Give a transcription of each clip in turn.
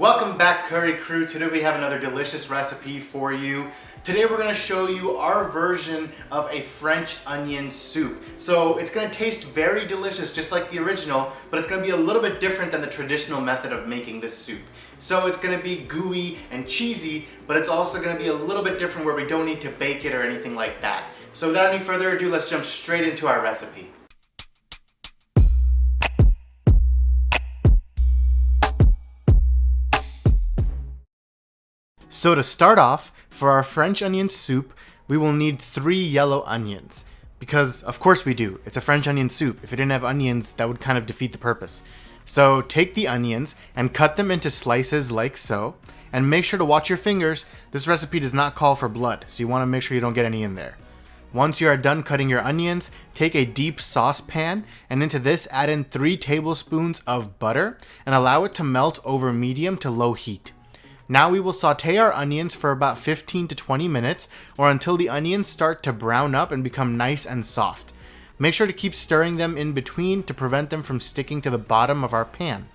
Welcome back, Curry Crew. Today we have another delicious recipe for you. Today we're gonna show you our version of a French onion soup. So it's gonna taste very delicious, just like the original, but it's gonna be a little bit different than the traditional method of making this soup. So it's gonna be gooey and cheesy, but it's also gonna be a little bit different where we don't need to bake it or anything like that. So without any further ado, let's jump straight into our recipe. So to start off, for our French onion soup, we will need 3 yellow onions. Because of course we do, it's a French onion soup. If it didn't have onions, that would kind of defeat the purpose. So take the onions and cut them into slices like so, and make sure to watch your fingers. This recipe does not call for blood, so you want to make sure you don't get any in there. Once you are done cutting your onions, take a deep saucepan, and into this add in 3 tablespoons of butter, and allow it to melt over medium to low heat. Now we will saute our onions for about 15 to 20 minutes or until the onions start to brown up and become nice and soft. Make sure to keep stirring them in between to prevent them from sticking to the bottom of our pan.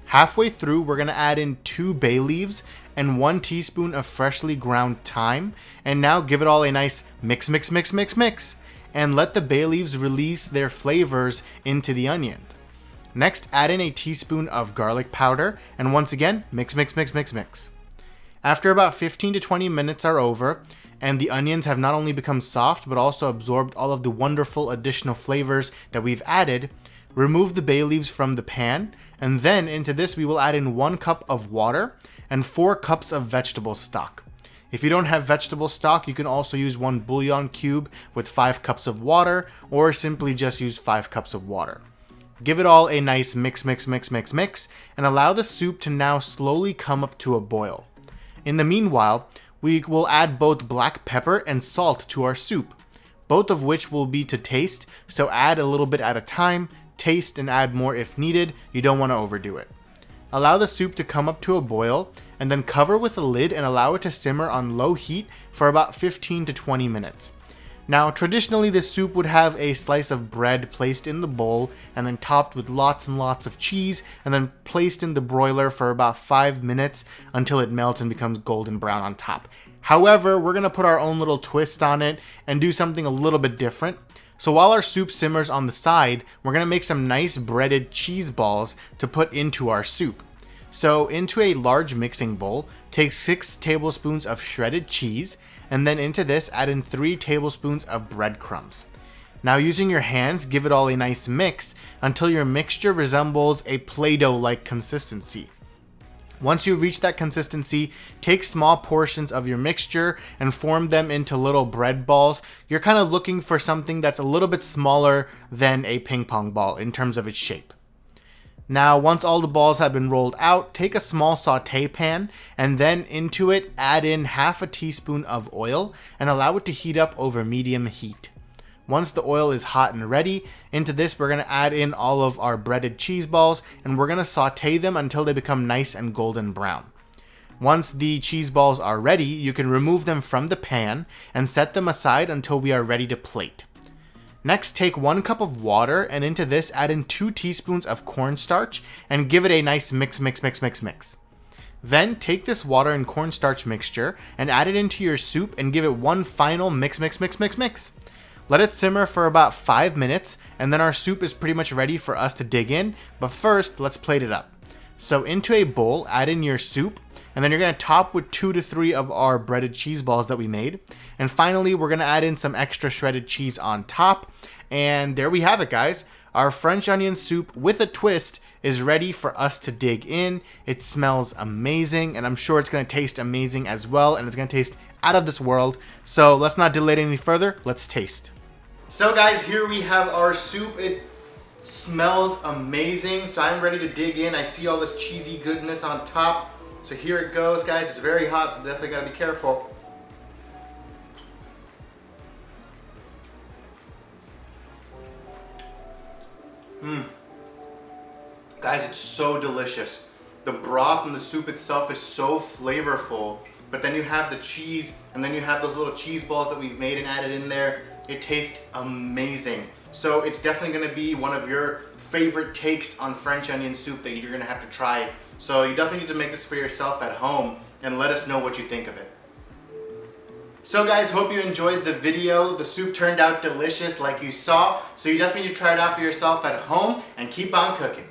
Halfway through, we're going to add in 2 bay leaves and 1 teaspoon of freshly ground thyme, and now give it all a nice mix, and let the bay leaves release their flavors into the onion. Next, add in a teaspoon of garlic powder, and once again, mix. After about 15 to 20 minutes are over, and the onions have not only become soft, but also absorbed all of the wonderful additional flavors that we've added, remove the bay leaves from the pan, and then into this we will add in 1 cup of water and 4 cups of vegetable stock. If you don't have vegetable stock, you can also use 1 bouillon cube with 5 cups of water, or simply just use 5 cups of water. Give it all a nice mix, and allow the soup to now slowly come up to a boil. In the meanwhile, we will add both black pepper and salt to our soup, both of which will be to taste, so add a little bit at a time, taste and add more if needed. You don't want to overdo it. Allow the soup to come up to a boil, and then cover with a lid and allow it to simmer on low heat for about 15 to 20 minutes. Now, traditionally, this soup would have a slice of bread placed in the bowl and then topped with lots and lots of cheese and then placed in the broiler for about 5 minutes until it melts and becomes golden brown on top. However, we're going to put our own little twist on it and do something a little bit different. So while our soup simmers on the side, we're going to make some nice breaded cheese balls to put into our soup. So into a large mixing bowl, take 6 tablespoons of shredded cheese, and then into this add in 3 tablespoons of breadcrumbs. Now using your hands, give it all a nice mix until your mixture resembles a Play-Doh-like consistency. Once you reach that consistency, take small portions of your mixture and form them into little bread balls. You're kind of looking for something that's a little bit smaller than a ping pong ball in terms of its shape. Now, once all the balls have been rolled out, take a small saute pan and then into it add in half a teaspoon of oil and allow it to heat up over medium heat. Once the oil is hot and ready, into this we're going to add in all of our breaded cheese balls and we're going to saute them until they become nice and golden brown. Once the cheese balls are ready, you can remove them from the pan and set them aside until we are ready to plate. Next, take 1 cup of water and into this add in 2 teaspoons of cornstarch and give it a nice mix. Then take this water and cornstarch mixture and add it into your soup and give it one final mix. Let it simmer for about 5 minutes and then our soup is pretty much ready for us to dig in, but first let's plate it up. So into a bowl, add in your soup, and then you're going to top with 2 to 3 of our breaded cheese balls that we made. And finally, we're going to add in some extra shredded cheese on top. And there we have it, guys. Our French onion soup with a twist is ready for us to dig in. It smells amazing, and I'm sure it's going to taste amazing as well, and it's going to taste out of this world. So let's not delay it any further. Let's taste. So guys, here we have our soup. It smells amazing, so I'm ready to dig in. I see all this cheesy goodness on top. So here it goes, guys. It's very hot, so definitely gotta be careful. Guys, it's so delicious. The broth and the soup itself is so flavorful, but then you have the cheese, and then you have those little cheese balls that we've made and added in there. It tastes amazing. So it's definitely gonna be one of your favorite takes on French onion soup that you're gonna have to try So you definitely need to make this for yourself at home and let us know what you think of it. So guys, hope you enjoyed the video. The soup turned out delicious like you saw. So you definitely need to try it out for yourself at home and keep on cooking.